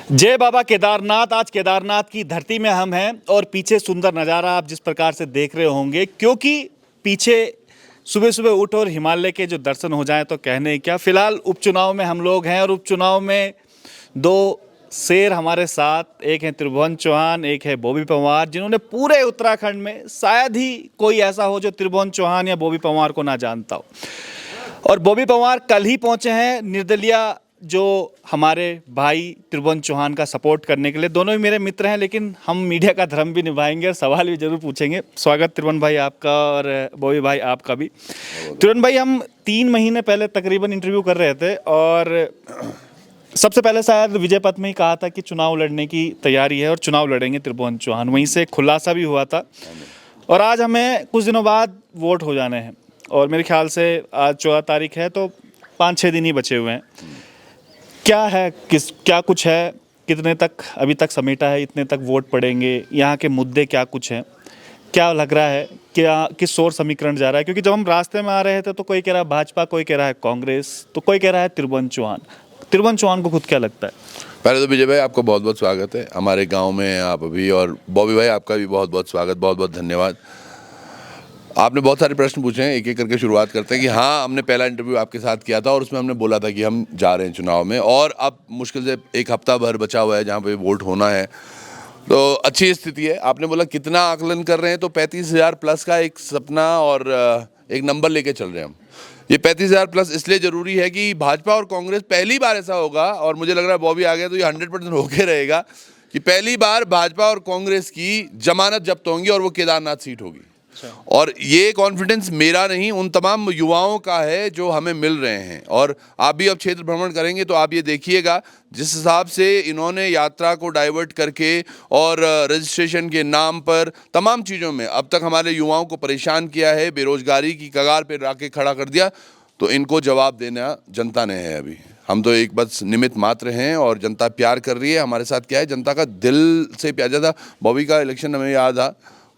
जय बाबा केदारनाथ। आज केदारनाथ की धरती में हम हैं और पीछे सुंदर नज़ारा आप जिस प्रकार से देख रहे होंगे, क्योंकि पीछे सुबह सुबह उठ और हिमालय के जो दर्शन हो जाएं तो कहने क्या। फिलहाल उपचुनाव में हम लोग हैं और उपचुनाव में दो शेर हमारे साथ, एक है त्रिभुवन चौहान, एक है बॉबी पंवार, जिन्होंने पूरे उत्तराखंड में शायद ही कोई ऐसा हो जो त्रिभुवन चौहान या बॉबी पंवार को ना जानता हो। और बॉबी पंवार कल ही पहुंचे हैं निर्दलिया जो हमारे भाई त्रिभुवन चौहान का सपोर्ट करने के लिए। दोनों ही मेरे मित्र हैं, लेकिन हम मीडिया का धर्म भी निभाएंगे और सवाल भी जरूर पूछेंगे। स्वागत त्रिभुवन भाई आपका और बॉबी भाई आपका भी। त्रिभुवन भाई, हम 3 महीने पहले तकरीबन इंटरव्यू कर रहे थे और सबसे पहले शायद विजय पथ में ही कहा था कि चुनाव लड़ने की तैयारी है और चुनाव लड़ेंगे त्रिभुवन चौहान। वहीं से खुलासा भी हुआ था और आज हमें कुछ दिनों बाद वोट हो जाने हैं और मेरे ख्याल से आज 14 तारीख है, तो 5-6 दिन ही बचे हुए हैं। क्या कुछ है, कितने तक अभी तक समेटा है, इतने तक वोट पड़ेंगे, यहाँ के मुद्दे क्या कुछ हैं, क्या लग रहा है, क्या किस ओर समीकरण जा रहा है? क्योंकि जब हम रास्ते में आ रहे थे तो कोई कह रहा है भाजपा, कोई कह रहा है कांग्रेस, तो कोई कह रहा है त्रिभुवन चौहान। त्रिभुवन चौहान को खुद क्या लगता है? पहले तो विजय भाई आपका बहुत बहुत स्वागत है हमारे गांव में आप अभी, और बॉबी भाई आपका भी बहुत बहुत स्वागत, बहुत बहुत धन्यवाद। आपने बहुत सारे प्रश्न पूछे हैं, एक एक करके शुरुआत करते हैं कि हाँ, हमने पहला इंटरव्यू आपके साथ किया था और उसमें हमने बोला था कि हम जा रहे हैं चुनाव में, और अब मुश्किल से एक हफ्ता भर बचा हुआ है जहाँ पे वोट होना है, तो अच्छी स्थिति है। आपने बोला कितना आकलन कर रहे हैं, तो 35,000 प्लस का एक सपना और एक नंबर लेके चल रहे हैं हम। ये 35,000 प्लस इसलिए ज़रूरी है कि भाजपा और कांग्रेस पहली बार ऐसा होगा, और मुझे लग रहा है बॉबी आ गया तो ये 100% होके रहेगा कि पहली बार भाजपा और कांग्रेस की जमानत जब्त होंगी और वो केदारनाथ सीट होगी। और ये कॉन्फिडेंस मेरा नहीं, उन तमाम युवाओं का है जो हमें मिल रहे हैं। और आप भी अब क्षेत्र भ्रमण करेंगे तो आप ये देखिएगा जिस हिसाब से इन्होंने यात्रा को डाइवर्ट करके और रजिस्ट्रेशन के नाम पर तमाम चीज़ों में अब तक हमारे युवाओं को परेशान किया है, बेरोजगारी की कगार पर आके खड़ा कर दिया, तो इनको जवाब देना जनता ने है। अभी हम तो एक बस निमित्त मात्र हैं और जनता प्यार कर रही है हमारे साथ। क्या है, जनता का दिल से प्यार। ज़्यादा बॉबी का इलेक्शन हमें याद आ,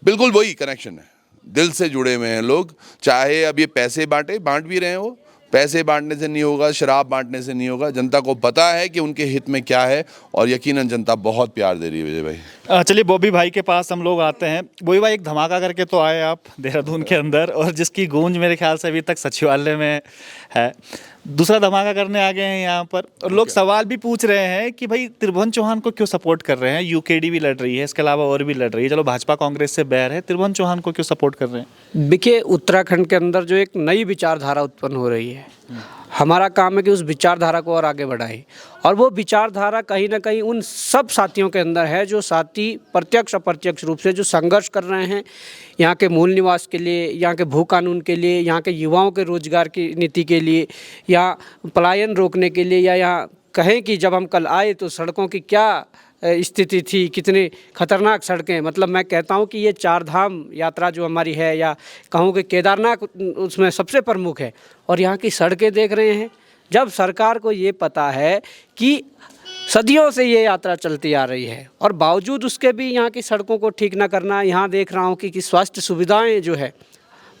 बिल्कुल वही कनेक्शन है, दिल से जुड़े हुए हैं लोग। चाहे अब ये पैसे बांट भी रहे हैं, वो पैसे बांटने से नहीं होगा, शराब बांटने से नहीं होगा। जनता को पता है कि उनके हित में क्या है और यकीनन जनता बहुत प्यार दे रही है विजय भाई। चलिए बॉबी भाई के पास हम लोग आते हैं। बॉबी भाई, एक धमाका करके तो आए आप देहरादून के अंदर, और जिसकी गूंज मेरे ख्याल से अभी तक सचिवालय में है। दूसरा धमाका करने आ गए हैं यहाँ पर, और लोग सवाल भी पूछ रहे हैं कि भाई त्रिभुवन चौहान को क्यों सपोर्ट कर रहे हैं? यूकेडी भी लड़ रही है, इसके अलावा और भी लड़ रही है। चलो भाजपा कांग्रेस से बैर है, त्रिभुवन चौहान को क्यों सपोर्ट कर रहे हैं? देखिए, उत्तराखंड के अंदर जो एक नई विचारधारा उत्पन्न हो रही है, हमारा काम है कि उस विचारधारा को और आगे बढ़ाएं। और वो विचारधारा कहीं ना कहीं उन सब साथियों के अंदर है जो साथी प्रत्यक्ष अप्रत्यक्ष रूप से जो संघर्ष कर रहे हैं यहाँ के मूल निवास के लिए, यहाँ के भू कानून के लिए, यहाँ के युवाओं के रोजगार की नीति के लिए, या पलायन रोकने के लिए, या यहाँ कहें कि जब हम कल आए तो सड़कों की क्या स्थिति थी, कितने खतरनाक सड़कें। मतलब मैं कहता हूँ कि ये 4 धाम यात्रा जो हमारी है, या कहूँ कि केदारनाथ उसमें सबसे प्रमुख है, और यहाँ की सड़कें देख रहे हैं। जब सरकार को ये पता है कि सदियों से ये यात्रा चलती आ रही है और बावजूद उसके भी यहाँ की सड़कों को ठीक ना करना, यहाँ देख रहा हूँ कि स्वास्थ्य सुविधाएँ जो है,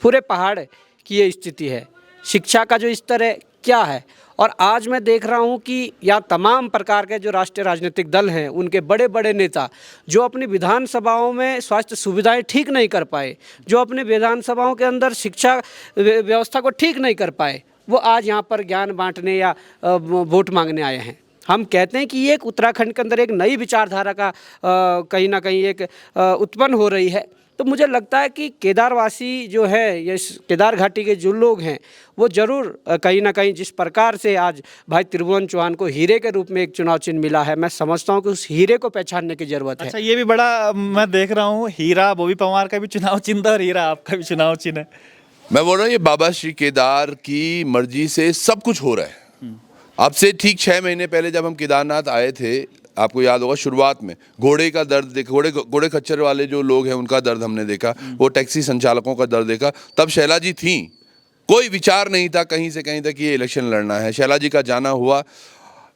पूरे पहाड़ की ये स्थिति है, शिक्षा का जो स्तर है क्या है। और आज मैं देख रहा हूं कि या तमाम प्रकार के जो राष्ट्रीय राजनीतिक दल हैं, उनके बड़े बड़े नेता जो अपनी विधानसभाओं में स्वास्थ्य सुविधाएं ठीक नहीं कर पाए, जो अपने विधानसभाओं के अंदर शिक्षा व्यवस्था को ठीक नहीं कर पाए, वो आज यहाँ पर ज्ञान बांटने या वोट मांगने आए हैं। हम कहते हैं कि ये एक उत्तराखंड के अंदर एक नई विचारधारा का कहीं ना कहीं एक उत्पन्न हो रही है। तो मुझे लगता है कि केदारवासी जो है, ये केदार घाटी के जो लोग हैं, वो ज़रूर कहीं ना कहीं जिस प्रकार से आज भाई त्रिभुवन चौहान को हीरे के रूप में एक चुनाव चिन्ह मिला है, मैं समझता हूँ कि उस हीरे को पहचानने की ज़रूरत है। अच्छा, ये भी बड़ा मैं देख रहा हूँ, हीरा बॉबी पंवार का भी चुनाव चिन्ह था और हीरा आपका भी चुनाव चिन्ह है। मैं बोल रहा हूँ ये बाबा श्री केदार की मर्जी से सब कुछ हो रहा है। अब से ठीक 6 महीने पहले जब हम केदारनाथ आए थे, आपको याद होगा शुरुआत में घोड़े का दर्द देखा, घोड़े खच्चर वाले जो लोग हैं उनका दर्द हमने देखा, वो टैक्सी संचालकों का दर्द देखा। तब शैला जी थी, कोई विचार नहीं था कहीं से कहीं तक ये इलेक्शन लड़ना है। शैला जी का जाना हुआ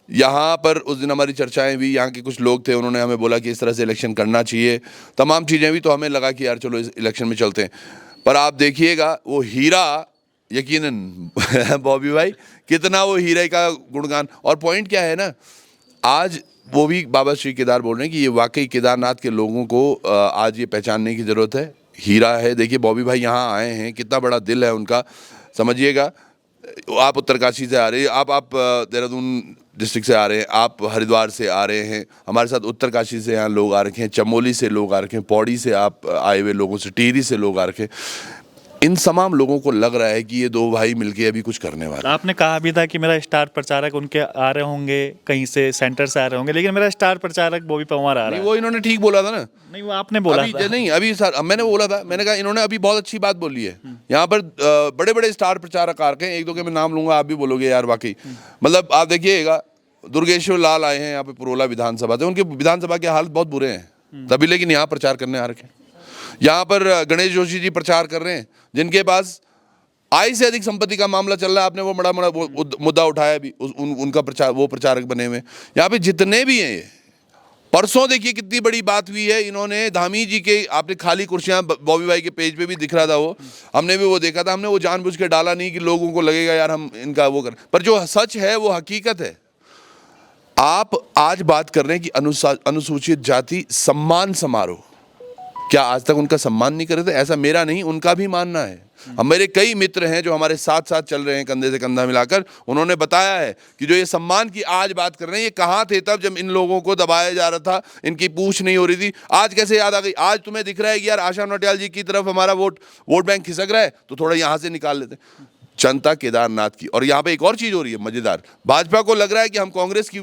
यहाँ पर, उस दिन हमारी चर्चाएं भी, यहाँ के कुछ लोग थे, उन्होंने हमें बोला कि इस तरह से इलेक्शन करना चाहिए, तमाम चीज़ें भी, तो हमें लगा कि यार चलो इस इलेक्शन में चलते हैं। पर आप देखिएगा वो हीरा, यकीनन बॉबी भाई कितना वो हीरे का गुणगान। और पॉइंट क्या है ना, आज वो भी बाबा श्री केदार बोल रहे हैं कि ये वाकई केदारनाथ के लोगों को आज ये पहचानने की ज़रूरत है। हीरा है। देखिए बॉबी भाई यहाँ आए हैं, कितना बड़ा दिल है उनका, समझिएगा। आप उत्तरकाशी से आ रहे हैं, आप देहरादून डिस्ट्रिक्ट से आ रहे हैं, आप हरिद्वार से आ रहे हैं, हमारे साथ उत्तरकाशी से यहाँ लोग आ रखे हैं, चमोली से लोग आ रखे हैं, पौड़ी से आप आए हुए लोगों से, टिहरी से लोग आ रखे हैं। इन तमाम लोगों को लग रहा है कि ये दो भाई मिलके अभी कुछ करने वाले। आपने कहा भी था कि मेरा स्टार प्रचारक उनके आ रहे होंगे, कहीं से सेंटर से आ रहे होंगे, लेकिन मेरा स्टार प्रचारक बॉबी पंवार आ रहा है। वो इन्होंने ठीक बोला था ना। नहीं, वो आपने बोला अभी था। नहीं, अभी सर मैंने बोला था, मैंने कहा इन्होंने अभी बहुत अच्छी बात बोली है। यहाँ पर बड़े बड़े स्टार प्रचारक आ रखे हैं, एक दो के मैं नाम लूंगा, आप भी बोलोगे यार वाकई। मतलब आप देखिएगा, दुर्गेश्वर लाल आए हैं यहाँ पे पुरोला विधानसभा से, उनके विधानसभा के हालत बहुत बुरे हैं तभी, लेकिन यहाँ प्रचार करने आ रखे हैं। यहाँ पर गणेश जोशी जी प्रचार कर रहे हैं, जिनके पास आय से अधिक संपत्ति का मामला चल रहा है। आपने वो बड़ा मुद्दा उठाया अभी, उनका प्रचार, वो प्रचारक बने हुए। यहाँ पे जितने भी हैं, ये परसों देखिए कितनी बड़ी बात हुई है। इन्होंने धामी जी के, आपने खाली कुर्सियां बॉबी भाई के पेज पे भी दिख रहा था, वो हमने भी वो देखा था। हमने वो जानबूझ के डाला नहीं कि लोगों को लगेगा यार हम इनका वो कर, पर जो सच है वो हकीकत है। आप आज बात कर रहे हैं कि अनुसूचित जाति सम्मान समारोह, क्या आज तक उनका सम्मान नहीं कर रहे थे? ऐसा मेरा नहीं, उनका भी मानना है। हम, मेरे कई मित्र हैं जो हमारे साथ साथ चल रहे हैं कंधे से कंधा मिलाकर, उन्होंने बताया है कि जो ये सम्मान की आज बात कर रहे हैं, ये कहाँ थे तब जब इन लोगों को दबाया जा रहा था, इनकी पूछ नहीं हो रही थी। आज कैसे याद आ गई? आज तुम्हें दिख रहा है कि यार आशा नौटियाल जी की तरफ हमारा वोट बैंक खिसक रहा है, तो थोड़ा यहाँ से निकाल लेते। जनता केदारनाथ की। और यहाँ पे एक और चीज़ हो रही है मज़ेदार, भाजपा को लग रहा है कि हम कांग्रेस की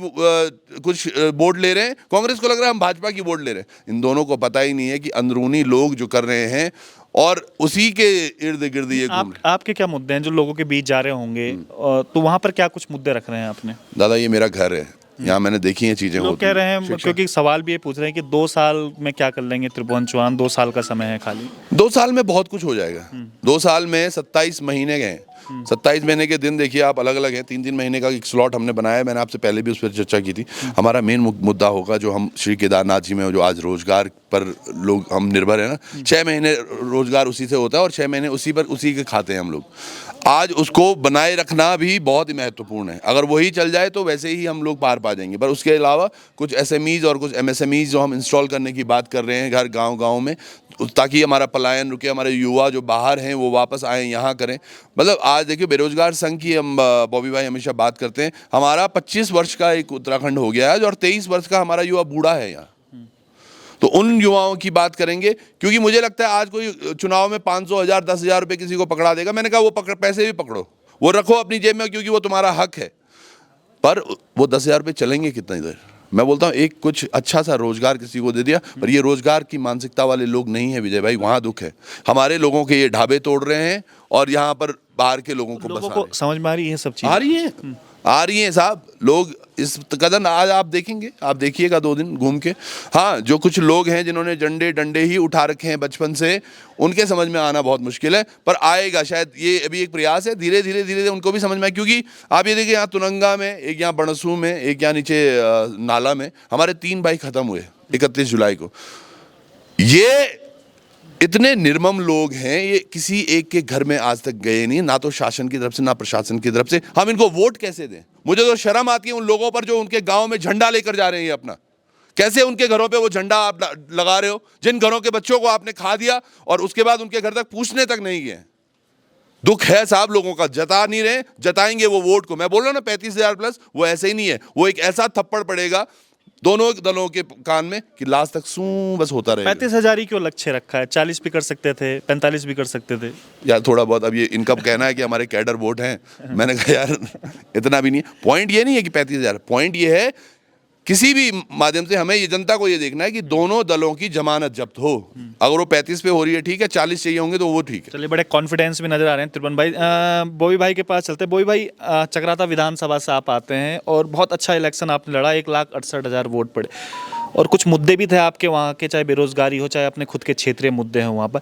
कुछ वोट ले रहे हैं, कांग्रेस को लग रहा है हम भाजपा की वोट ले रहे हैं। इन दोनों को पता ही नहीं है कि अंदरूनी लोग जो कर रहे हैं और उसी के इर्द गिर्द ये आपके क्या मुद्दे हैं जो लोगों के बीच जा रहे होंगे, तो वहाँ पर क्या कुछ मुद्दे रख रहे हैं आपने? दादा ये मेरा घर है, यहाँ मैंने देखी है चीज़ें। लोग कह रहे हैं, क्योंकि सवाल भी ये पूछ रहे हैं कि 2 साल में क्या कर लेंगे त्रिभुवन चौहान, 2 साल का समय है खाली। 2 साल में बहुत कुछ हो जाएगा। 2 साल में 27 महीने गए। 27 महीने के दिन देखिए आप अलग अलग हैं। 3-3 महीने का एक स्लॉट हमने बनाया है, मैंने आपसे पहले भी उस पर चर्चा की थी। हमारा मेन मुद्दा होगा जो हम श्री केदारनाथ जी में जो आज रोजगार पर लोग हम निर्भर है ना, 6 महीने रोजगार उसी से होता है और 6 महीने उसी के खाते हैं हम लोग। आज उसको बनाए रखना भी बहुत ही महत्वपूर्ण है। अगर वही चल जाए तो वैसे ही हम लोग पार पा जाएंगे। पर उसके अलावा कुछ SMEs और कुछ MSMEs जो हम इंस्टॉल करने की बात कर रहे हैं घर गांव में, ताकि हमारा पलायन रुके, हमारे युवा जो बाहर हैं वो वापस आएँ, यहाँ करें। मतलब आज देखिए बेरोजगार संघ की हम बॉबी भाई हमेशा बात करते हैं। हमारा 25 वर्ष का एक उत्तराखंड हो गया है और 23 वर्ष का हमारा युवा बूढ़ा है यहाँ। तो उन युवाओं की बात करेंगे, क्योंकि मुझे लगता है आज कोई चुनाव में 500, 1000, 10,000 रुपये किसी को पकड़ा देगा। मैंने कहा वो पैसे भी पकड़ो, वो रखो अपनी जेब में, क्योंकि वो तुम्हारा हक है। पर वो 10,000 रुपये चलेंगे कितना इधर? मैं बोलता हूँ एक कुछ अच्छा सा रोजगार किसी को दे दिया, पर ये रोजगार की मानसिकता वाले लोग नहीं है विजय भाई, वहाँ दुख है। हमारे लोगों के ये ढाबे तोड़ रहे हैं और यहाँ पर बाहर के लोगों को समझ में आ रही है सब चीज़? आ रही है साहब। लोग इस कदम आज आप देखेंगे, आप देखिएगा 2 दिन घूम के। हाँ, जो कुछ लोग हैं जिन्होंने झंडे डंडे ही उठा रखे हैं बचपन से, उनके समझ में आना बहुत मुश्किल है, पर आएगा शायद। ये अभी एक प्रयास है, धीरे धीरे उनको भी समझ में आए। क्योंकि आप ये देखिए यहाँ तुरंगा में, एक यहाँ बणसू में, एक यहाँ नीचे नाला में हमारे 3 भाई खत्म हुए 31 जुलाई को। ये इतने निर्मम लोग हैं, ये किसी एक के घर में आज तक गए नहीं, ना तो शासन की तरफ से ना प्रशासन की तरफ से। हम इनको वोट कैसे दें? मुझे तो शर्म आती है उन लोगों पर जो उनके गांव में झंडा लेकर जा रहे हैं। ये अपना कैसे उनके घरों पे वो झंडा आप लगा रहे हो, जिन घरों के बच्चों को आपने खा दिया और उसके बाद उनके घर तक पूछने तक नहीं गए। दुख है साहब लोगों का, जता नहीं रहे, जताएंगे वो वोट को। मैं बोल रहा हूं ना 35,000 प्लस, वो ऐसे ही नहीं है। वो एक ऐसा थप्पड़ पड़ेगा दोनों दलों के कान में कि लास्ट तक सू बस होता रहेगा। 35,000 ही क्यों लक्ष्य रखा है? 40 भी कर सकते थे, 45 भी कर सकते थे यार। थोड़ा बहुत अब ये इनका कहना है कि हमारे कैडर वोट हैं। मैंने कहा यार इतना भी नहीं है। पॉइंट ये नहीं है कि 35,000, पॉइंट ये है किसी भी माध्यम से हमें ये जनता को ये देखना है कि दोनों दलों की जमानत जब्त हो। अगर वो 35 पे हो रही है ठीक है, 40 चाहिए होंगे तो वो ठीक है। चलिए, बड़े कॉन्फिडेंस में नजर आ रहे हैं त्रिभुवन भाई। बॉबी भाई के पास चलते हैं। बॉबी भाई, चकराता विधानसभा से आप आते हैं और बहुत अच्छा इलेक्शन आपने लड़ा, 1,68,000 वोट पड़े और कुछ मुद्दे भी थे आपके वहाँ के, चाहे बेरोजगारी हो, चाहे अपने खुद के क्षेत्रीय मुद्दे हैं वहाँ पर।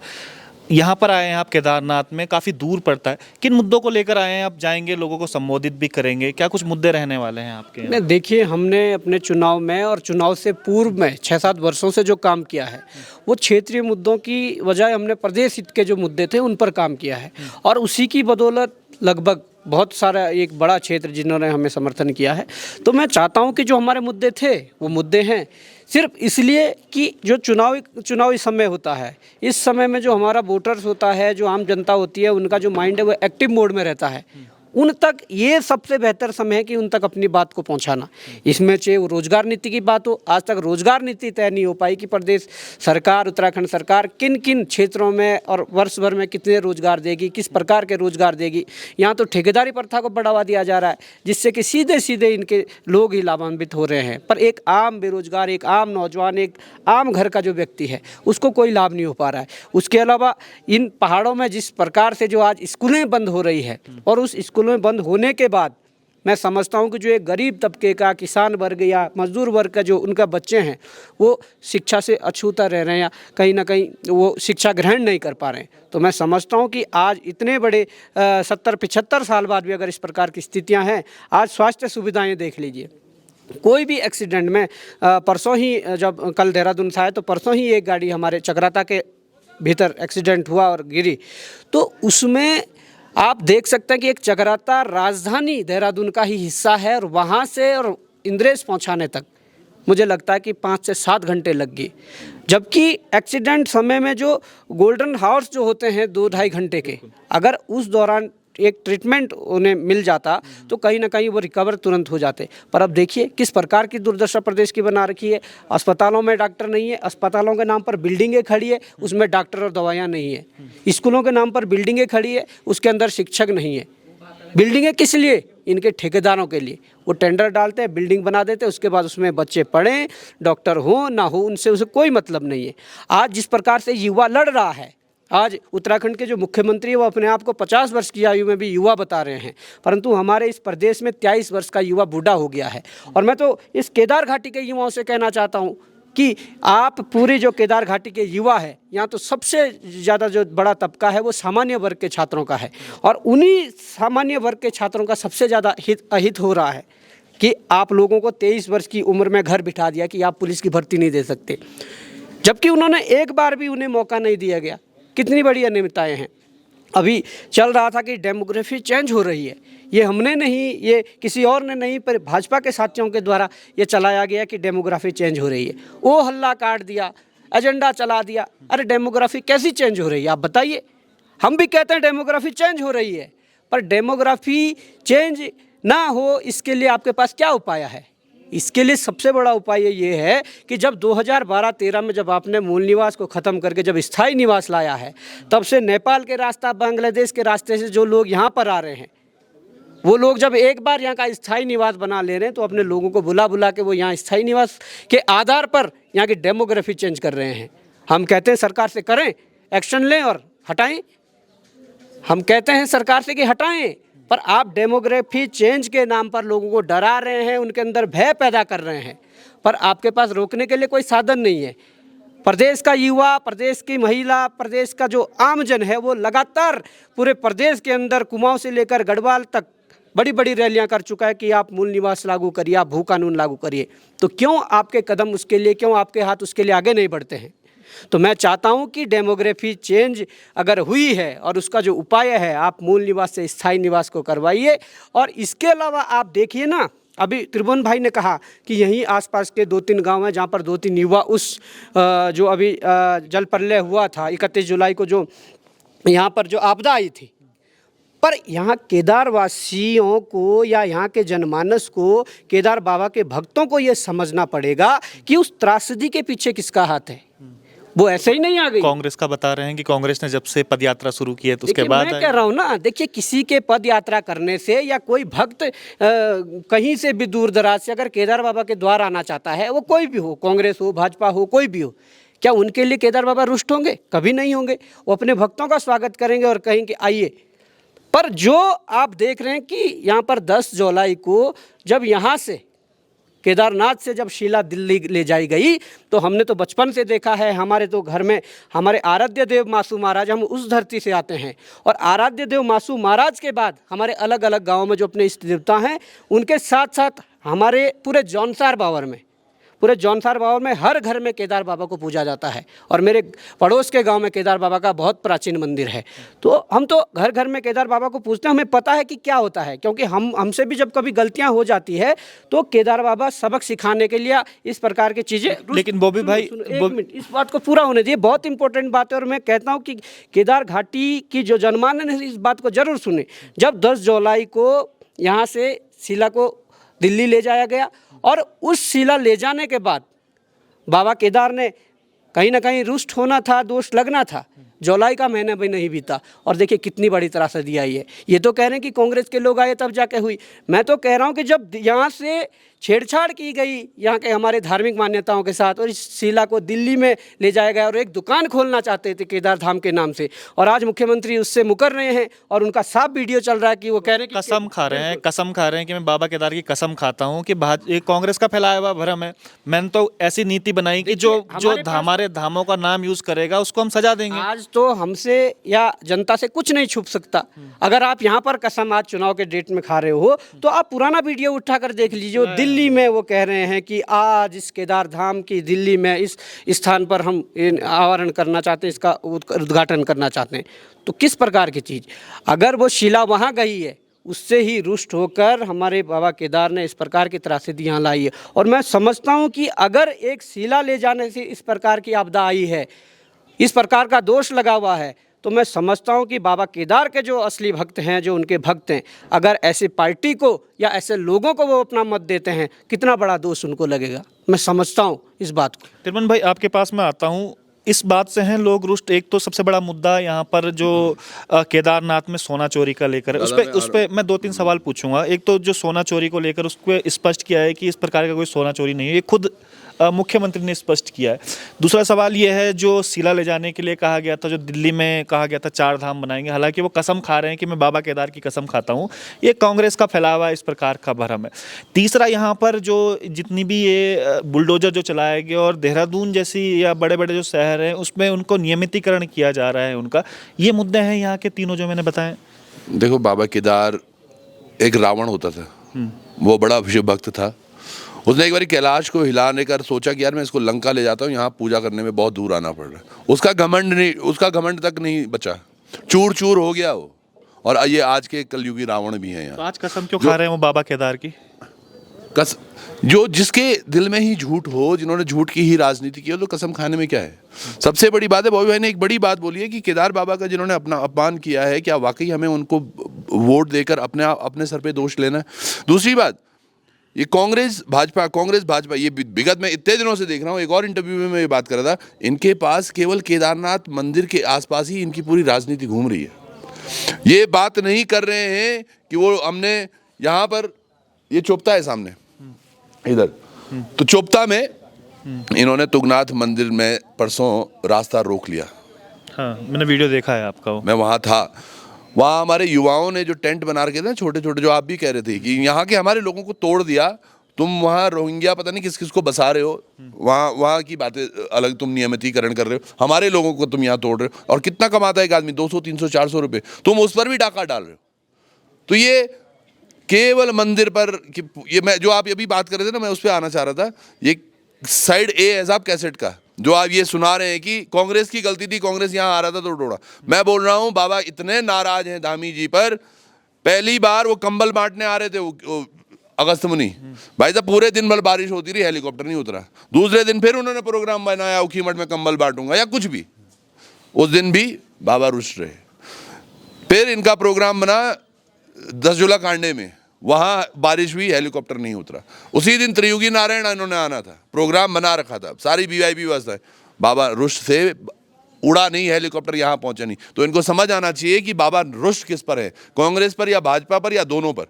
यहाँ पर आए हैं आप केदारनाथ में, काफ़ी दूर पड़ता है। किन मुद्दों को लेकर आए हैं? आप जाएंगे, लोगों को संबोधित भी करेंगे, क्या कुछ मुद्दे रहने वाले हैं आपके? नहीं, देखिए, हमने अपने चुनाव में और चुनाव से पूर्व में 6-7 वर्षों से जो काम किया है, वो क्षेत्रीय मुद्दों की बजाय हमने प्रदेश हित के जो मुद्दे थे उन पर काम किया है। और उसी की बदौलत लगभग बहुत सारा एक बड़ा क्षेत्र जिन्होंने हमें समर्थन किया है। तो मैं चाहता हूं कि जो हमारे मुद्दे थे वो मुद्दे हैं, सिर्फ इसलिए कि जो चुनावी समय होता है, इस समय में जो हमारा वोटर्स होता है, जो आम जनता होती है, उनका जो माइंड है वो एक्टिव मोड में रहता है। उन तक ये सबसे बेहतर समय है कि उन तक अपनी बात को पहुंचाना। इसमें चाहे वो रोजगार नीति की बात हो, आज तक रोजगार नीति तय नहीं हो पाई कि प्रदेश सरकार, उत्तराखंड सरकार किन किन क्षेत्रों में और वर्ष भर में कितने रोजगार देगी, किस प्रकार के रोजगार देगी। यहाँ तो ठेकेदारी प्रथा को बढ़ावा दिया जा रहा है, जिससे कि सीधे सीधे इनके लोग ही लाभान्वित हो रहे हैं, पर एक आम बेरोजगार, एक आम नौजवान, एक आम घर का जो व्यक्ति है उसको कोई लाभ नहीं हो पा रहा है। उसके अलावा इन पहाड़ों में जिस प्रकार से जो आज स्कूलें बंद हो रही है, और उस स्कूलों में बंद होने के बाद मैं समझता हूं कि जो एक गरीब तबके का, किसान वर्ग या मजदूर वर्ग का जो उनका बच्चे हैं वो शिक्षा से अछूता रह रहे हैं, या कहीं ना कहीं वो शिक्षा ग्रहण नहीं कर पा रहे हैं। तो मैं समझता हूं कि आज इतने बड़े 70-75 साल बाद भी अगर इस प्रकार की स्थितियां हैं, आज स्वास्थ्य सुविधाएं देख लीजिए, कोई भी एक्सीडेंट में परसों ही, जब कल देहरादून से आए तो परसों ही एक गाड़ी हमारे चक्राता के भीतर एक्सीडेंट हुआ और गिरी, तो उसमें आप देख सकते हैं कि एक चक्राता राजधानी देहरादून का ही हिस्सा है, और वहाँ से और इंद्रेश पहुँचाने तक मुझे लगता है कि 5 से 7 घंटे लग गए, जबकि एक्सीडेंट समय में जो गोल्डन हावर्स जो होते हैं 2-2.5 घंटे के, अगर उस दौरान एक ट्रीटमेंट उन्हें मिल जाता तो कहीं ना कहीं वो रिकवर तुरंत हो जाते। पर अब देखिए किस प्रकार की दुर्दशा प्रदेश की बना रखी है। अस्पतालों में डॉक्टर नहीं है, अस्पतालों के नाम पर बिल्डिंगें खड़ी है, उसमें डॉक्टर और दवाइयाँ नहीं है। स्कूलों के नाम पर बिल्डिंगें खड़ी है, उसके अंदर शिक्षक नहीं है। बिल्डिंगें किस लिए? इनके ठेकेदारों के लिए। वो टेंडर डालते हैं, बिल्डिंग बना देते हैं, उसके बाद उसमें बच्चे पढ़ें, डॉक्टर हो ना हो, उनसे उसे कोई मतलब नहीं है। आज जिस प्रकार से युवा लड़ रहा है, आज उत्तराखंड के जो मुख्यमंत्री है वो अपने आप को 50 वर्ष की आयु में भी युवा बता रहे हैं, परंतु हमारे इस प्रदेश में 23 वर्ष का युवा बूढ़ा हो गया है। और मैं तो इस केदार घाटी के युवाओं से कहना चाहता हूँ कि आप पूरी जो केदार घाटी के युवा है, यहाँ तो सबसे ज़्यादा जो बड़ा तबका है वो सामान्य वर्ग के छात्रों का है, और उन्हीं सामान्य वर्ग के छात्रों का सबसे ज़्यादा अहित हो रहा है कि आप लोगों को 23 वर्ष की उम्र में घर बिठा दिया कि आप पुलिस की भर्ती नहीं दे सकते, जबकि उन्होंने एक बार भी उन्हें मौका नहीं दिया गया। कितनी बड़ी अनियमितताएं हैं। अभी चल रहा था कि डेमोग्राफी चेंज हो रही है, ये हमने नहीं, ये किसी और ने नहीं, पर भाजपा के साथियों के द्वारा ये चलाया गया कि डेमोग्राफी चेंज हो रही है। वो हल्ला काट दिया, एजेंडा चला दिया। अरे डेमोग्राफी कैसी चेंज हो रही है आप बताइए? हम भी कहते हैं डेमोग्राफी चेंज हो रही है, पर डेमोग्राफी चेंज ना हो इसके लिए आपके पास क्या उपाय है? इसके लिए सबसे बड़ा उपाय ये है कि जब 2012-13 में जब आपने मूल निवास को ख़त्म करके जब स्थायी निवास लाया है, तब से नेपाल के रास्ता, बांग्लादेश के रास्ते से जो लोग यहाँ पर आ रहे हैं, वो लोग जब एक बार यहाँ का स्थायी निवास बना ले रहे हैं तो अपने लोगों को बुला के वो यहाँ स्थायी निवास के आधार पर यहाँ की डेमोग्राफी चेंज कर रहे हैं। हम कहते हैं सरकार से करें, एक्शन लें और हटाएं। हम कहते हैं सरकार से कि हटाएं, पर आप डेमोग्राफी चेंज के नाम पर लोगों को डरा रहे हैं, उनके अंदर भय पैदा कर रहे हैं, पर आपके पास रोकने के लिए कोई साधन नहीं है। प्रदेश का युवा, प्रदेश की महिला, प्रदेश का जो आमजन है वो लगातार पूरे प्रदेश के अंदर कुमाऊं से लेकर गढ़वाल तक बड़ी बड़ी रैलियां कर चुका है कि आप मूल निवास लागू करिए, आप भू कानून लागू करिए। तो क्यों आपके कदम उसके लिए, क्यों आपके हाथ उसके लिए आगे नहीं बढ़ते हैं? तो मैं चाहता हूं कि डेमोग्राफी चेंज अगर हुई है और उसका जो उपाय है, आप मूल निवास से स्थायी निवास को करवाइए। और इसके अलावा आप देखिए ना, अभी त्रिभुवन भाई ने कहा कि यहीं आसपास के 2-3 गांव हैं जहां पर 2-3 युवा उस जो अभी जल प्रलय हुआ था 31 जुलाई को, जो यहाँ पर जो आपदा आई थी, पर यहाँ केदारवासियों को या यहाँ के जनमानस को, केदार बाबा के भक्तों को ये समझना पड़ेगा कि उस त्रासदी के पीछे किसका हाथ है। वो ऐसे ही नहीं आ गई। कांग्रेस का बता रहे हैं कि कांग्रेस ने जब से पद यात्रा शुरू की है तो उसके बाद मैं कह रहा हूँ ना, देखिए किसी के पद यात्रा करने से या कोई भक्त कहीं से भी दूर दराज से अगर केदार बाबा के द्वार आना चाहता है, वो कोई भी हो, कांग्रेस हो, भाजपा हो, कोई भी हो, क्या उनके लिए केदार बाबा रुष्ट होंगे? कभी नहीं होंगे। वो अपने भक्तों का स्वागत करेंगे और कहेंगे आइए। पर जो आप देख रहे हैं कि यहाँ पर 10 जुलाई को जब यहाँ से केदारनाथ से जब शीला दिल्ली ले जाई गई, तो हमने तो बचपन से देखा है, हमारे तो घर में हमारे आराध्य देव मासू महाराज, हम उस धरती से आते हैं, और आराध्य देव मासू महाराज के बाद हमारे अलग अलग गांवों में जो अपने इष्ट देवता हैं, उनके साथ साथ हमारे पूरे जौनसार बावर में पूरे जौनसार बाबा में हर घर में केदार बाबा को पूजा जाता है। और मेरे पड़ोस के गांव में केदार बाबा का बहुत प्राचीन मंदिर है। तो हम तो घर घर में केदार बाबा को पूजते हैं, हमें पता है कि क्या होता है, क्योंकि हमसे भी जब कभी गलतियां हो जाती है तो केदार बाबा सबक सिखाने के लिए इस प्रकार की चीज़ें। लेकिन बॉबी भाई, एक मिनट, इस बात को पूरा होने दीजिए, बहुत इंपॉर्टेंट बात है। और मैं कहता हूं कि केदार घाटी की जो जनमानस है इस बात को जरूर सुने। जब 10 जुलाई को यहाँ से शिला को दिल्ली ले जाया गया और उस शिला ले जाने के बाद बाबा केदार ने कहीं ना कहीं रुष्ट होना था, दोष लगना था। जुलाई का महीना भी नहीं बीता और देखिए कितनी बड़ी त्रासदी आई है। ये तो कह रहे हैं कि कांग्रेस के लोग आए तब जाके हुई। मैं तो कह रहा हूँ कि जब यहाँ से छेड़छाड़ की गई यहाँ के हमारे धार्मिक मान्यताओं के साथ और इस शिला को दिल्ली में ले जाया गया और एक दुकान खोलना चाहते थे केदार धाम के नाम से, और आज मुख्यमंत्री उससे मुकर रहे हैं और उनका साफ वीडियो चल रहा है कि वो कह रहे हैं कि कसम खा रहे हैं कि मैं बाबा केदार की कसम खाता हूं कि ये कांग्रेस का फैलाया हुआ भ्रम है। मैंने तो ऐसी नीति बनाई कि जो हमारे धामों का नाम यूज करेगा उसको हम सजा देंगे। आज तो हमसे या जनता से कुछ नहीं छुप सकता। अगर आप यहाँ पर कसम आज चुनाव के डेट में खा रहे हो तो आप पुराना वीडियो उठाकर देख लीजिए। दिल्ली में वो कह रहे हैं कि आज इस केदार धाम की दिल्ली में इस स्थान पर हम आवरण करना चाहते हैं, इसका उद्घाटन करना चाहते हैं। तो किस प्रकार की चीज़, अगर वो शिला वहाँ गई है उससे ही रुष्ट होकर हमारे बाबा केदार ने इस प्रकार की त्रासदी यहाँ लाई है। और मैं समझता हूँ कि अगर एक शिला ले जाने से इस प्रकार की आपदा आई है, इस प्रकार का दोष लगा हुआ है, तो मैं समझता हूं कि बाबा केदार के जो असली भक्त हैं, जो उनके भक्त हैं, अगर ऐसी पार्टी को या ऐसे लोगों को वो अपना मत देते हैं, कितना बड़ा दोष उनको लगेगा। मैं समझता हूं इस बात को। तिरमन भाई, आपके पास मैं आता हूं, इस बात से हैं लोग रुष्ट। एक तो सबसे बड़ा मुद्दा यहाँ पर जो केदारनाथ में सोना चोरी का लेकर, उस पे मैं 2-3 सवाल पूछूंगा। एक तो जो सोना चोरी को लेकर उस पर स्पष्ट किया है कि इस प्रकार का कोई सोना चोरी नहीं है, ये खुद मुख्यमंत्री ने स्पष्ट किया है। दूसरा सवाल ये है जो शिला ले जाने के लिए कहा गया था, जो दिल्ली में कहा गया था 4 धाम बनाएंगे, हालांकि वो कसम खा रहे हैं कि मैं बाबा केदार की कसम खाता हूँ, ये कांग्रेस का फैलावा इस प्रकार का भ्रम है। तीसरा, यहाँ पर जो जितनी भी ये बुलडोजर जो चलाए गए और देहरादून जैसी या बड़े बड़े जो शहर हैं उसमें उनको नियमितीकरण किया जा रहा है, उनका ये मुद्दे हैं यहाँ के तीनों जो मैंने बताए। देखो, बाबा केदार एक रावण होता था, वो बड़ा शिव भक्त था। उसने एक बार कैलाश को हिलाने कर सोचा कि यार मैं इसको लंका ले जाता हूँ, यहाँ पूजा करने में बहुत दूर आना पड़ रहा है। उसका घमंड तक नहीं बचा, चूर चूर हो गया वो। और ये आज के कलयुगी रावण भी हैं यहाँ। तो आज कसम क्यों खा रहे हैं वो बाबा केदार की? जो जिसके दिल में ही झूठ हो, जिन्होंने झूठ की ही राजनीति की हो, तो कसम खाने में क्या है। सबसे बड़ी बात है, बॉबी भाई ने एक बड़ी बात बोली है कि केदार बाबा का जिन्होंने अपना अपमान किया है, क्या वाकई हमें उनको वोट देकर अपने सर पे दोष लेना है? दूसरी बात, ये कांग्रेस भाजपा ये विगत में इतने दिनों से देख रहा हूँ। एक और इंटरव्यू में मैं ये बात कर रहा था, इनके पास केवल केदारनाथ मंदिर के आसपास ही इनकी पूरी राजनीति घूम रही है। ये बात नहीं कर रहे हैं कि वो हमने यहाँ पर, ये चोपता है सामने इधर, तो चोपता में इन्होंने तुंगनाथ मंदिर में परसों रास्ता रोक लिया। हाँ, मैंने वीडियो देखा है आपका, मैं वहाँ था। वहाँ हमारे युवाओं ने जो टेंट बना रखे थे ना छोटे छोटे, जो आप भी कह रहे थे कि यहाँ के हमारे लोगों को तोड़ दिया, तुम वहाँ रोहिंग्या पता नहीं किस किस को बसा रहे हो, वहाँ की बातें अलग, तुम नियमितीकरण कर रहे हो, हमारे लोगों को तुम यहाँ तोड़ रहे हो। और कितना कमाता है एक आदमी? 200 300 400 रुपये, तुम उस पर भी डाका डाल रहे हो। तो ये केवल मंदिर पर, ये मैं जो आप अभी बात कर रहे थे ना, मैं उस पर आना चाह रहा था। ये साइड ए है साहब कैसेट का, जो आप ये सुना रहे हैं कि कांग्रेस की गलती थी, कांग्रेस यहाँ आ रहा था तो तोड़ा। मैं बोल रहा हूँ बाबा इतने नाराज हैं धामी जी पर। पहली बार वो कंबल बांटने आ रहे थे वो अगस्त मुनि भाई साहब, पूरे दिन भर बारिश होती रही, हेलीकॉप्टर नहीं उतरा। दूसरे दिन फिर उन्होंने प्रोग्राम बनाया उखीमठ में कंबल बांटूंगा या कुछ भी, उस दिन भी बाबा रुष्ट रहे। फिर इनका प्रोग्राम बना 10 जुला कांडे में, वहाँ बारिश हुई, हेलीकॉप्टर नहीं उतरा। उसी दिन त्रियुगी नारायण इन्होंने आना था, प्रोग्राम बना रखा था, सारी वीआईपी व्यवस्था है, बाबा रुष्ट से उड़ा नहीं हेलीकॉप्टर, यहाँ पहुंचा नहीं। तो इनको समझ आना चाहिए कि बाबा रुष्ट किस पर है, कांग्रेस पर या भाजपा पर या दोनों पर।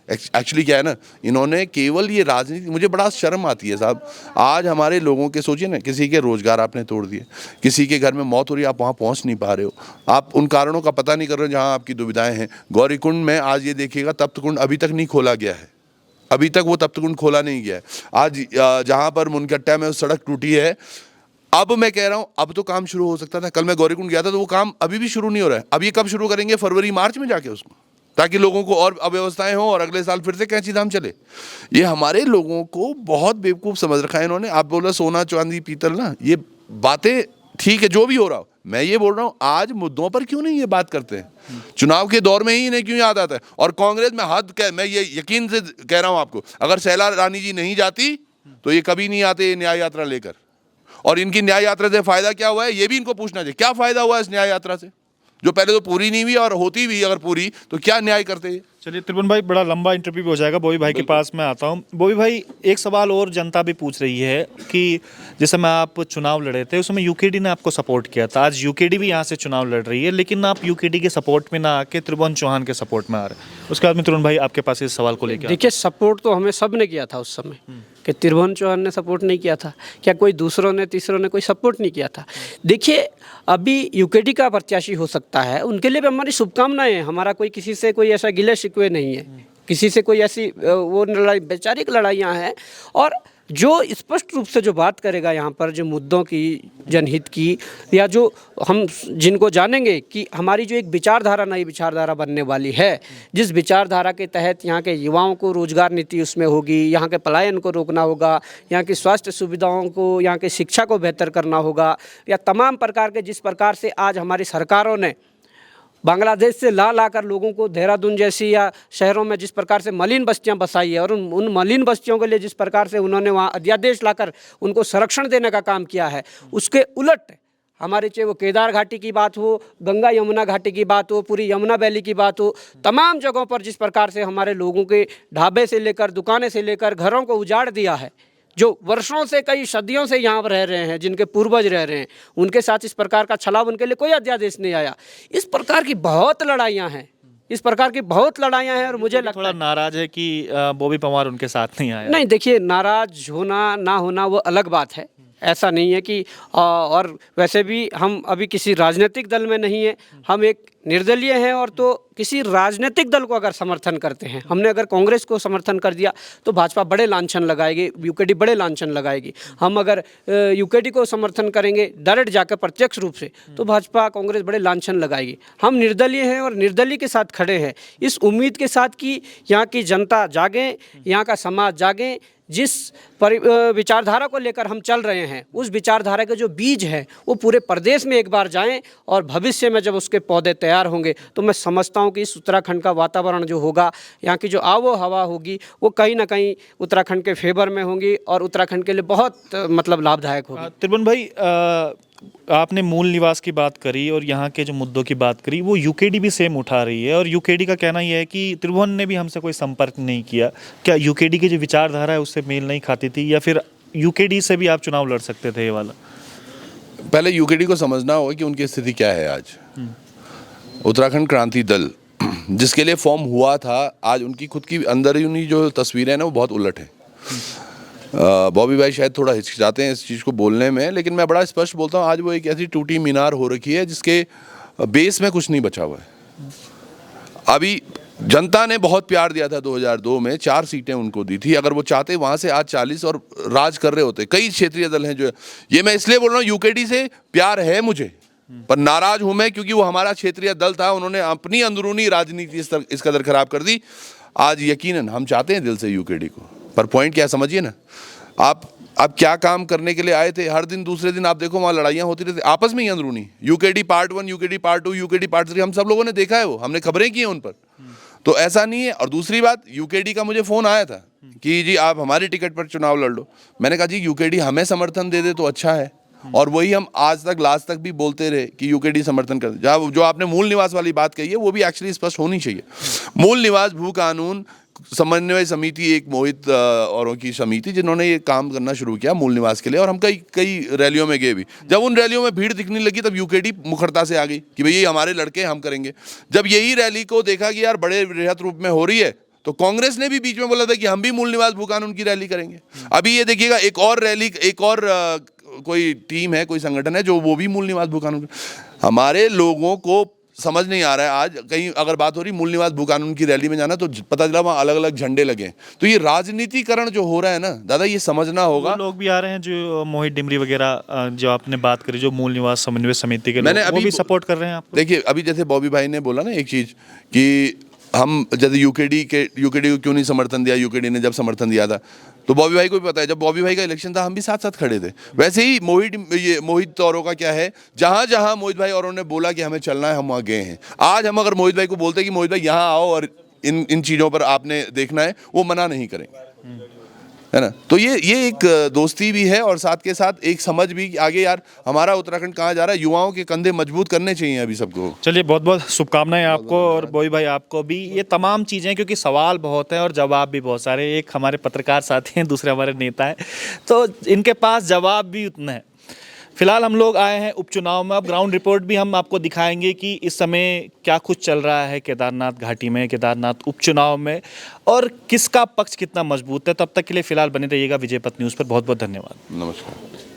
एक्चुअली क्या है ना, इन्होंने केवल ये राजनीति, मुझे बड़ा शर्म आती है साहब। आज हमारे लोगों के सोचिए ना, किसी के रोजगार आपने तोड़ दिए, किसी के घर में मौत हो रही है, आप वहाँ पहुँच नहीं पा रहे हो, आप उन कारणों का पता नहीं कर रहे हो जहाँ आपकी दुविधाएं हैं। गौरीकुंड में आज ये देखिएगा, तप्तकुंड अभी तक नहीं खोला गया है, अभी तक वो तप्तकुंड खोला नहीं गया है। आज जहाँ पर मुनकट्टा में सड़क टूटी है, अब मैं कह रहा हूँ अब तो काम शुरू हो सकता था। कल मैं गौरीकुंड गया था तो वो काम अभी भी शुरू नहीं हो रहा है। अब ये कब शुरू करेंगे? फरवरी मार्च में जाके उसको ताकि लोगों को और अव्यवस्थाएं हों और अगले साल फिर से कैंची धाम चले। ये हमारे लोगों को बहुत बेवकूफ़ समझ रखा है इन्होंने। आप बोला सोना चांदी पीतल ना, ये बातें ठीक है जो भी हो रहा हो, मैं ये बोल रहा हूँ आज मुद्दों पर क्यों नहीं ये बात करते हैं। चुनाव के दौर में ही इन्हें क्यों याद आता है। और कांग्रेस में मैं ये यकीन से कह रहा हूँ आपको, अगर शैला रानी जी नहीं जाती तो ये कभी नहीं आते न्याय यात्रा लेकर। और इनकी न्याय यात्रा से फायदा क्या हुआ है ये भी इनको पूछना चाहिए। क्या फायदा हुआ इस न्याय यात्रा से, जो पहले तो पूरी नहीं हुई और होती भी अगर पूरी तो क्या न्याय करते हैं। चलिए त्रिभुवन भाई, बड़ा लंबा इंटरव्यू हो जाएगा, बॉबी भाई के पास मैं आता हूँ। बॉबी भाई, एक सवाल और जनता भी पूछ रही है कि जिस समय आप चुनाव लड़े थे उस समय यूकेडी ने आपको सपोर्ट किया था, आज यूकेडी भी यहाँ से चुनाव लड़ रही है, लेकिन आप यूकेडी के सपोर्ट में ना आके त्रिभुवन चौहान के सपोर्ट में आ रहे हैं। उसके बाद में त्रिभुवन भाई आपके पास इस सवाल को लेकर। देखिए, सपोर्ट तो हमें सब ने किया था उस समय, कि त्रिभुवन चौहान ने सपोर्ट नहीं किया था क्या? कोई दूसरों ने तीसरों ने कोई सपोर्ट नहीं किया था? देखिए, अभी यूकेडी का प्रत्याशी हो सकता है, उनके लिए भी हमारी शुभकामनाएं हैं। हमारा कोई किसी से कोई ऐसा गिले शिकवे नहीं है, किसी से कोई ऐसी वो लड़ाई वैचारिक लड़ाइयाँ हैं। और जो स्पष्ट रूप से जो बात करेगा यहाँ पर जो मुद्दों की, जनहित की, या जो हम जिनको जानेंगे कि हमारी जो एक विचारधारा, नई विचारधारा बनने वाली है, जिस विचारधारा के तहत यहाँ के युवाओं को रोजगार नीति उसमें होगी, यहाँ के पलायन को रोकना होगा, यहाँ की स्वास्थ्य सुविधाओं को, यहाँ की शिक्षा को बेहतर करना होगा, या तमाम प्रकार के जिस प्रकार से आज हमारी सरकारों ने बांग्लादेश से ला कर लोगों को देहरादून जैसी या शहरों में जिस प्रकार से मलिन बस्तियां बसाई है, और उन मलिन बस्तियों के लिए जिस प्रकार से उन्होंने वहाँ अध्यादेश लाकर उनको संरक्षण देने का काम किया है, उसके उलट हमारे चाहे वो केदार घाटी की बात हो, गंगा यमुना घाटी की बात हो, पूरी यमुना वैली की बात हो, तमाम जगहों पर जिस प्रकार से हमारे लोगों के ढाबे से लेकर, दुकानें से लेकर, घरों को उजाड़ दिया है, जो वर्षों से, कई सदियों से यहाँ रह रहे हैं, जिनके पूर्वज रह रहे हैं, उनके साथ इस प्रकार का छलाव, उनके लिए कोई अध्यादेश नहीं आया। इस प्रकार की बहुत लड़ाइयाँ हैं, इस प्रकार की बहुत लड़ाइयाँ हैं। और मुझे लगता थोड़ा नाराज है कि बॉबी पवार उनके साथ नहीं आया। नहीं, देखिए, नाराज होना ना होना वो अलग बात है, ऐसा नहीं है कि और वैसे भी हम अभी किसी राजनीतिक दल में नहीं है, हम एक निर्दलीय हैं। और तो किसी राजनीतिक दल को अगर समर्थन करते हैं, हमने अगर कांग्रेस को समर्थन कर दिया तो भाजपा बड़े लांछन लगाएगी, यूकेडी बड़े लांछन लगाएगी। हम अगर यूकेडी को समर्थन करेंगे डायरेक्ट जाकर प्रत्यक्ष रूप से, तो भाजपा कांग्रेस बड़े लांछन लगाएगी। हम निर्दलीय हैं और निर्दलीय के साथ खड़े हैं, इस उम्मीद के साथ कि यहाँ की जनता जागे, यहाँ का समाज जागे। जिस विचारधारा को लेकर हम चल रहे हैं, उस विचारधारा के जो बीज हैं वो पूरे प्रदेश में एक बार जाएं, और भविष्य में जब उसके पौधे तैयार होंगे तो मैं समझता हूं कि इस उत्तराखंड का वातावरण जो होगा, यहाँ की जो आबो हवा होगी, वो कहीं ना कहीं उत्तराखंड के फेवर में होंगी और उत्तराखंड के लिए बहुत मतलब लाभदायक होगी। त्रिभुवन भाई, आपने मूल निवास की बात करी और यहाँ के जो मुद्दों की बात करी, वो यूकेडी भी सेम उठा रही है, और यूकेडी का कहना यह है कि त्रिभुवन ने भी हमसे कोई संपर्क नहीं किया। क्या यूकेडी की जो विचारधारा है उससे मेल नहीं खाती थी, या फिर यूकेडी से भी आप चुनाव लड़ सकते थे ये वाला? पहले यूकेडी को समझना होगा कि उनकी स्थिति क्या है आज। उत्तराखंड क्रांति दल जिसके लिए फॉर्म हुआ था, आज उनकी खुद की अंदरूनी जो तस्वीरें हैं ना वो बहुत उलट है। बॉबी भाई शायद थोड़ा हिचकिचाते हैं इस चीज़ को बोलने में, लेकिन मैं बड़ा स्पष्ट बोलता हूँ, आज वो एक ऐसी टूटी मीनार हो रखी है जिसके बेस में कुछ नहीं बचा हुआ है। अभी जनता ने बहुत प्यार दिया था 2002 में, 4 सीटें उनको दी थी। अगर वो चाहते वहाँ से आज 40 और राज कर रहे होते। कई क्षेत्रीय दल हैं जो, ये मैं इसलिए बोल रहा हूँ, यूकेडी से प्यार है मुझे, पर नाराज हूँ मैं क्योंकि वो हमारा क्षेत्रीय दल था, उन्होंने अपनी अंदरूनी राजनीति इस कदर खराब कर दी। आज यकीनन हम चाहते हैं दिल से यूकेडी को, पर पॉइंट क्या समझिए ना, आप क्या काम करने के लिए आए थे? हर दिन दूसरे दिन आप देखो वहाँ लड़ाइयाँ होती रहती आपस में ही अंदरूनी। UKD part 1, UKD part 2, UKD part 3, हम सब लोगों ने देखा है, वो हमने खबरें की हैं उन पर। तो ऐसा नहीं है। और दूसरी बात, यूकेडी का मुझे फ़ोन आया था कि जी आप हमारी टिकट पर चुनाव लड़ लो। मैंने कहा जी यूकेडी हमें समर्थन दे दे तो अच्छा है, और वही हम आज तक लास्ट तक भी बोलते रहे कि यूकेडी समर्थन कर। जहाँ जो आपने मूल निवास वाली बात कही है वो भी एक्चुअली स्पष्ट होनी चाहिए। मूल निवास भू कानून समन्वय समिति, एक मोहित औरों की समिति, जिन्होंने ये काम करना शुरू किया मूल निवास के लिए, और हम कई रैलियों में गए भी। जब उन रैलियों में भीड़ दिखने लगी तब यूकेडी मुखरता से आ गई कि भई ये हमारे लड़के, हम करेंगे। जब यही रैली को देखा कि यार बड़े वृहत रूप में हो रही है, तो कांग्रेस ने भी बीच में बोला था कि हम भी मूल निवास भू कानून की रैली करेंगे। अभी ये देखिएगा एक और रैली, एक और कोई टीम है, कोई संगठन है जो वो भी मूल निवास भू कानून। हमारे लोगों को समझ नहीं आ रहा है। आज कहीं अगर बात हो रही मूल निवास भू कानून की रैली में जाना, तो पता चला वहाँ अलग अलग झंडे लगे। तो ये राजनीतिकरण जो हो रहा है ना दादा, ये समझना होगा। लोग भी आ रहे हैं जो मोहित डिमरी वगैरह जो आपने बात करी, जो मूल निवास समन्वय समिति के लोग, वो भी सपोर्ट कर रहे हैं आपको। देखिए अभी जैसे बॉबी भाई ने बोला ना एक चीज़ कि हम जैसे यूकेडी को क्यों नहीं समर्थन दिया, यूकेडी ने जब समर्थन दिया था तो बॉबी भाई को भी पता है, जब बॉबी भाई का इलेक्शन था हम भी साथ साथ खड़े थे। वैसे ही मोहित औरों का क्या है, जहाँ जहाँ मोहित भाई औरों ने बोला कि हमें चलना है हम वहाँ गए हैं। आज हम अगर मोहित भाई को बोलते कि मोहित भाई यहाँ आओ और इन चीज़ों पर आपने देखना है, वो मना नहीं करेंगे, है ना। तो ये एक दोस्ती भी है और साथ के साथ एक समझ भी कि आगे यार हमारा उत्तराखंड कहाँ जा रहा है, युवाओं के कंधे मजबूत करने चाहिए अभी सबको। चलिए, बहुत बहुत शुभकामनाएं आपको और बॉबी भाई आपको भी। ये तमाम चीज़ें, क्योंकि सवाल बहुत हैं और जवाब भी बहुत सारे। एक हमारे पत्रकार साथी हैं, दूसरे हमारे नेता हैं, तो इनके पास जवाब भी उतना है। फिलहाल हम लोग आए हैं उपचुनाव में। अब ग्राउंड रिपोर्ट भी हम आपको दिखाएंगे कि इस समय क्या कुछ चल रहा है केदारनाथ घाटी में, केदारनाथ उपचुनाव में, और किसका पक्ष कितना मजबूत है। तब तक के लिए फिलहाल बने रहिएगा विजय पथ न्यूज़ पर। बहुत बहुत धन्यवाद। नमस्कार।